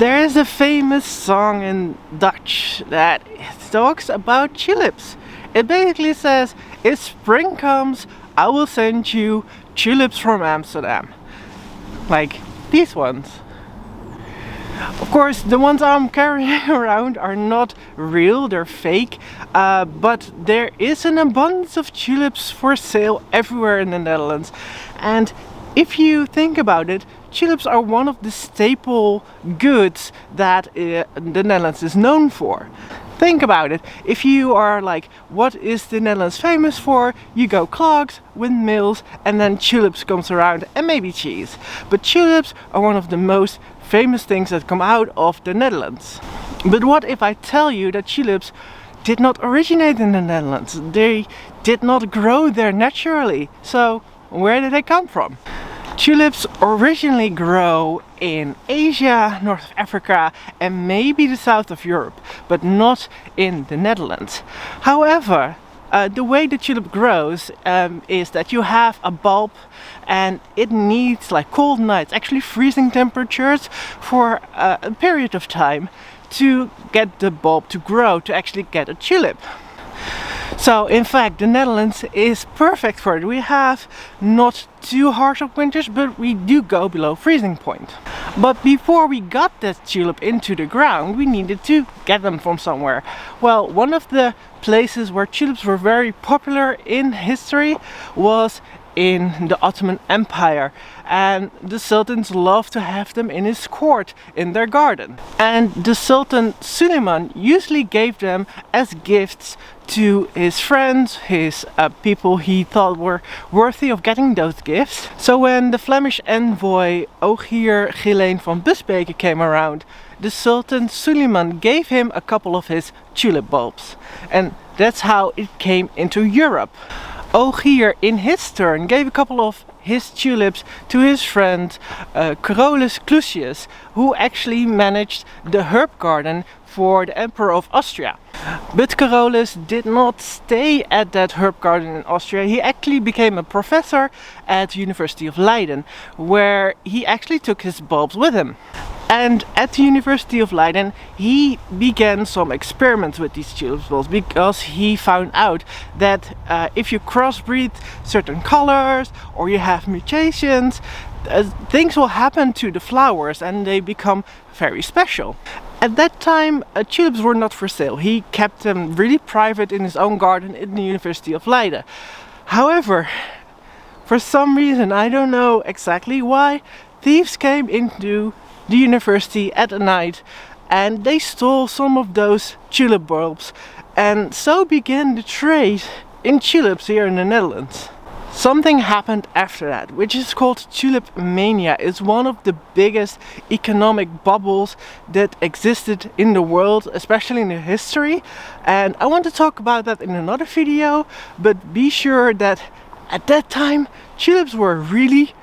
There is a famous song in Dutch that talks about tulips. It basically says, if spring comes, I will send you tulips from Amsterdam. Like these ones. Of course, the ones I'm carrying around are not real, they're fake, but there is an abundance of tulips for sale everywhere in the Netherlands. And if you think about it, tulips are one of the staple goods that the Netherlands is known for. Think about it. If you are like, what is the Netherlands famous for? You go clogs, windmills, and then tulips comes around, and maybe cheese. But tulips are one of the most famous things that come out of the Netherlands. But what if I tell you that tulips did not originate in the Netherlands? They did not grow there naturally. So where did they come from? Tulips originally grow in Asia, North Africa, and maybe the south of Europe, but not in the Netherlands. However, the way the tulip grows is that you have a bulb and it needs like cold nights, actually freezing temperatures for a period of time to get the bulb to grow, to actually get a tulip. So in fact the Netherlands is perfect for it. We have not too harsh of winters, but we do go below freezing point. But before we got that tulip into the ground, we needed to get them from somewhere. Well, one of the places where tulips were very popular in history was in the Ottoman Empire, and the sultans loved to have them in his court, in their garden. And the Sultan Suleiman usually gave them as gifts to his friends, his people he thought were worthy of getting those gifts. So when the Flemish envoy Ogier Gileen van Busbeke came around, the Sultan Suleiman gave him a couple of his tulip bulbs, and that's how it came into Europe. Ogier in his turn gave a couple of his tulips to his friend Carolus Clusius, who actually managed the herb garden for the Emperor of Austria. But Carolus did not stay at that herb garden in Austria. He actually became a professor at the University of Leiden, where he actually took his bulbs with him. And at the University of Leiden he began some experiments with these tulip bulbs, because he found out that if you crossbreed certain colors or you have mutations, things will happen to the flowers and they become very special. At that time tulips were not for sale. He kept them really private in his own garden in the University of Leiden. However, for some reason, I don't know exactly why, thieves came into the university at night and they stole some of those tulip bulbs, and so began the trade in tulips here in the Netherlands. Something happened after that, which is called tulip mania. It's one of the biggest economic bubbles that existed in the world, especially in the history, and I want to talk about that in another video. But be sure that at that time tulips were really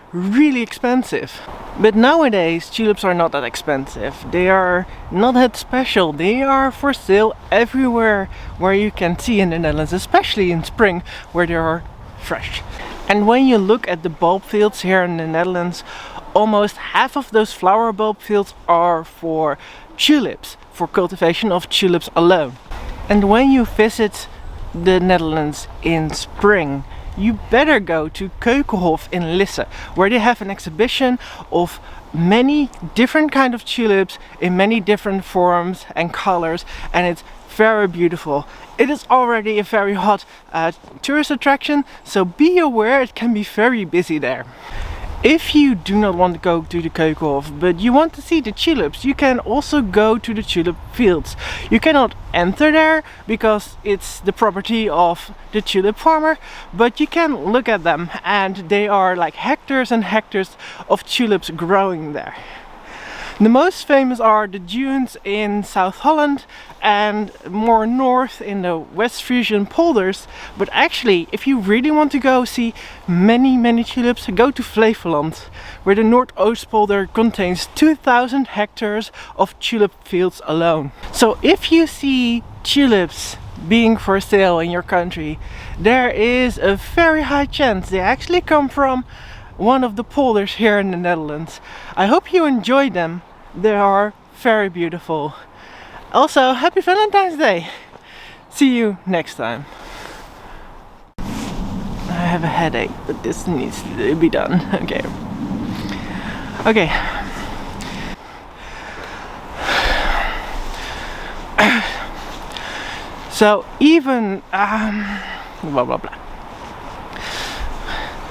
expensive. But nowadays tulips are not that expensive. They are not that special. They are for sale everywhere where you can see in the Netherlands, especially in spring where they are fresh. And when you look at the bulb fields here in the Netherlands, almost half of those flower bulb fields are for tulips, for cultivation of tulips alone. And when you visit the Netherlands in spring, you better go to Keukenhof in Lisse, where they have an exhibition of many different kind of tulips in many different forms and colors, and it's very beautiful. It is already a very hot tourist attraction, so be aware it can be very busy there. If you do not want to go to the Keukenhof, but you want to see the tulips, you can also go to the tulip fields. You cannot enter there because it's the property of the tulip farmer, but you can look at them, and they are like hectares and hectares of tulips growing there. The most famous are the dunes in South Holland and more north in the West Frisian polders. But actually, if you really want to go see many tulips, go to Flevoland, where the Noordoostpolder contains 2000 hectares of tulip fields alone. So if you see tulips being for sale in your country, there is a very high chance they actually come from one of the polders here in the Netherlands. I hope you enjoyed them. They are very beautiful. Also, happy Valentine's Day. See you next time. I have a headache, but this needs to be done. Okay. Okay. So even blah blah blah.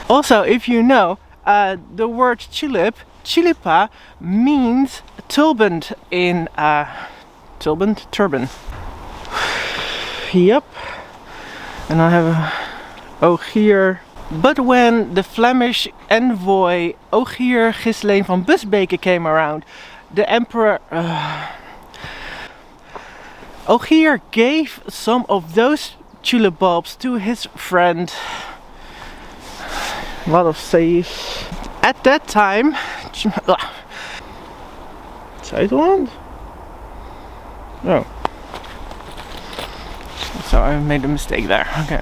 Also, if you know, the word tulip, tulipa, means turban in turban. Yep. And I have a Ogier. But when the Flemish envoy Ogier Ghislain van Busbeke came around, the emperor Ogier gave some of those tulip bulbs to his friend. A lot of saves. At that time, Zuid-Holland? Oh. So I made a mistake there. Okay.